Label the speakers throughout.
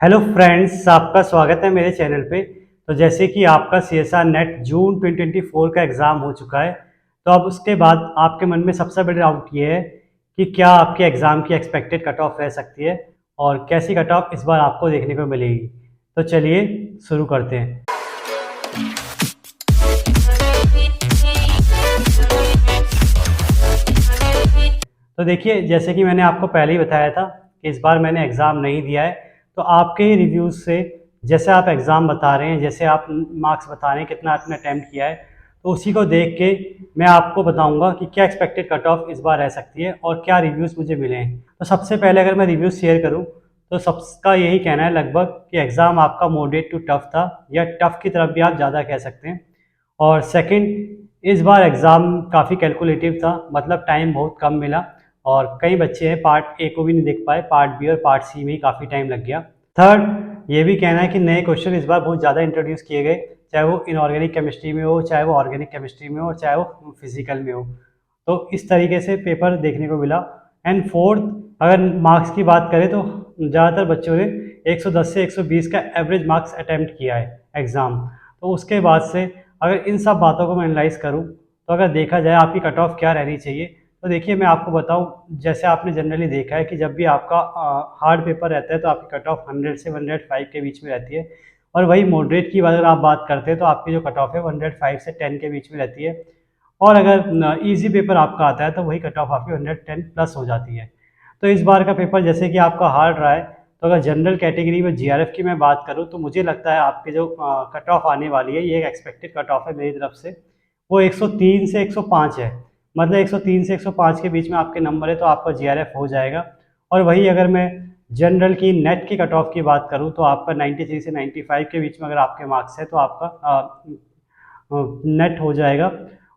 Speaker 1: Hello friends, आपका स्वागत है मेरे चैनल पे। तो जैसे कि आपका सीएसआर नेट जून 2024 का एग्ज़ाम हो चुका है, तो अब उसके बाद आपके मन में सबसे बड़ा डाउट ये है कि क्या आपके एग्ज़ाम की एक्सपेक्टेड कट ऑफ रह सकती है और कैसी कट ऑफ इस बार आपको देखने को मिलेगी। तो चलिए शुरू करते हैं। तो देखिए, जैसे कि मैंने आपको पहले ही बताया था कि इस बार मैंने एग्ज़ाम नहीं दिया है, तो आपके ही रिव्यूज़ से जैसे आप एग्ज़ाम बता रहे हैं, जैसे आप मार्क्स बता रहे हैं, कितना आपने अटेम्प्ट किया है, तो उसी को देख के मैं आपको बताऊंगा कि क्या एक्सपेक्टेड कट ऑफ इस बार रह सकती है और क्या रिव्यूज़ मुझे मिले हैं। तो सबसे पहले अगर मैं रिव्यूज़ शेयर करूँ तो सबका यही कहना है लगभग कि एग्ज़ाम आपका मॉडरेट टू टफ था, या टफ की तरफ भी आप ज़्यादा कह सकते हैं। और सेकंड, इस बार एग्ज़ाम काफ़ी कैलकुलेटिव था, मतलब टाइम बहुत कम मिला और कई बच्चे हैं पार्ट ए को भी नहीं देख पाए, पार्ट बी और पार्ट सी में ही काफ़ी टाइम लग गया। थर्ड, ये भी कहना है कि नए क्वेश्चन इस बार बहुत ज़्यादा इंट्रोड्यूस किए गए, चाहे वो इनऑर्गेनिक केमिस्ट्री में हो, चाहे वो ऑर्गेनिक केमिस्ट्री में हो, चाहे वो फिजिकल में हो। तो इस तरीके से पेपर देखने को मिला। एंड फोर्थ, अगर मार्क्स की बात करें तो ज़्यादातर बच्चों ने 110 से 120 का एवरेज मार्क्स अटैम्प्ट किया है एग्ज़ाम। तो उसके बाद से अगर इन सब बातों को मैं एनालाइज़ करूँ, तो अगर देखा जाए आपकी कट ऑफ क्या रहनी चाहिए, तो देखिए मैं आपको बताऊँ, जैसे आपने जनरली देखा है कि जब भी आपका हार्ड पेपर रहता है तो आपकी कट ऑफ 100 से 105 के बीच में रहती है। और वही मॉडरेट की अगर आप बात करते हैं तो आपकी जो कट ऑफ है 105 से 10 के बीच में रहती है। और अगर ईजी पेपर आपका आता है तो वही कट ऑफ आपकी 110 प्लस हो जाती है। तो इस बार का पेपर जैसे कि आपका हार्ड रहा है, तो अगर जनरल कैटेगरी में जीआरएफ की मैं बात करूं तो मुझे लगता है आपके जो कट ऑफ आने वाली है, ये एक एक्सपेक्टेड कट ऑफ है मेरी तरफ से, वो 103 से 105 है। मतलब 103 से 105 के बीच में आपके नंबर है तो आपका जीआरएफ हो जाएगा। और वही अगर मैं जनरल की नेट की कट ऑफ की बात करूं तो आपका 93 से 95 के बीच में अगर आपके मार्क्स है तो आपका नेट हो जाएगा।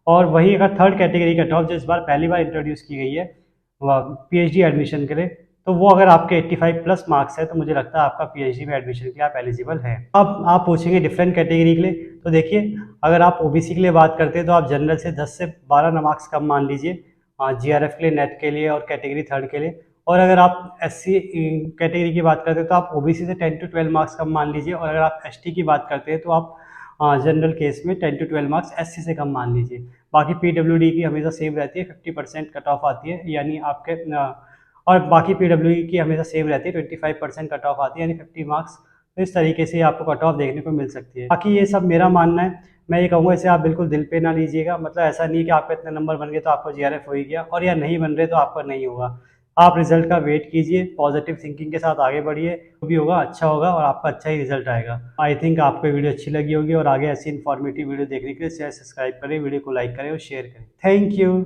Speaker 1: और वही अगर थर्ड कैटेगरी कट ऑफ जो इस बार पहली बार इंट्रोड्यूस की गई है पीएचडी एडमिशन के लिए, तो वो अगर आपके 85 प्लस मार्क्स है तो मुझे लगता है आपका पीएचडी में एडमिशन के लिए आप एलिजिबल हैं। अब आप पूछेंगे डिफरेंट कैटेगरी के लिए, तो देखिए अगर आप ओबीसी के लिए बात करते हैं तो आप जनरल से 10 से 12 मार्क्स कम मान लीजिए जीआरएफ के लिए, नेट के लिए और कैटेगरी थर्ड के लिए। और अगर आप एससी कैटेगरी की बात करते हैं तो आप ओबीसी से 10 टू 12 मार्क्स कम मान लीजिए। और अगर आप एसटी की बात करते हैं तो आप जनरल केस में 10 टू 12 मार्क्स एससी से कम मान लीजिए। बाकी पीडब्ल्यूडी की हमेशा सेम रहती है, 50% कट ऑफ आती है, यानी आपके और बाकी पीडब्ल्यूडी की हमेशा सेम रहती है, 25% कट ऑफ आती है, यानी 50 मार्क्स। तो इस तरीके से आपको कट ऑफ देखने को मिल सकती है। बाकी ये सब मेरा मानना है, मैं ये कहूँगा इसे आप बिल्कुल दिल पे ना लीजिएगा। मतलब ऐसा नहीं कि आपका इतने नंबर बन गए तो आपको जीआरएफ हो ही गया, और या नहीं बन रहे तो आपका नहीं होगा। आप रिजल्ट का वेट कीजिए, पॉजिटिव थिंकिंग के साथ आगे बढ़िए, जो भी होगा अच्छा होगा और आपका अच्छा ही रिजल्ट आएगा। आई थिंक आपको वीडियो अच्छी लगी होगी, और आगे ऐसी इन्फॉर्मेटिव वीडियो देखने के लिए सब्सक्राइब करें, वीडियो को लाइक करें और शेयर करें। Thank you.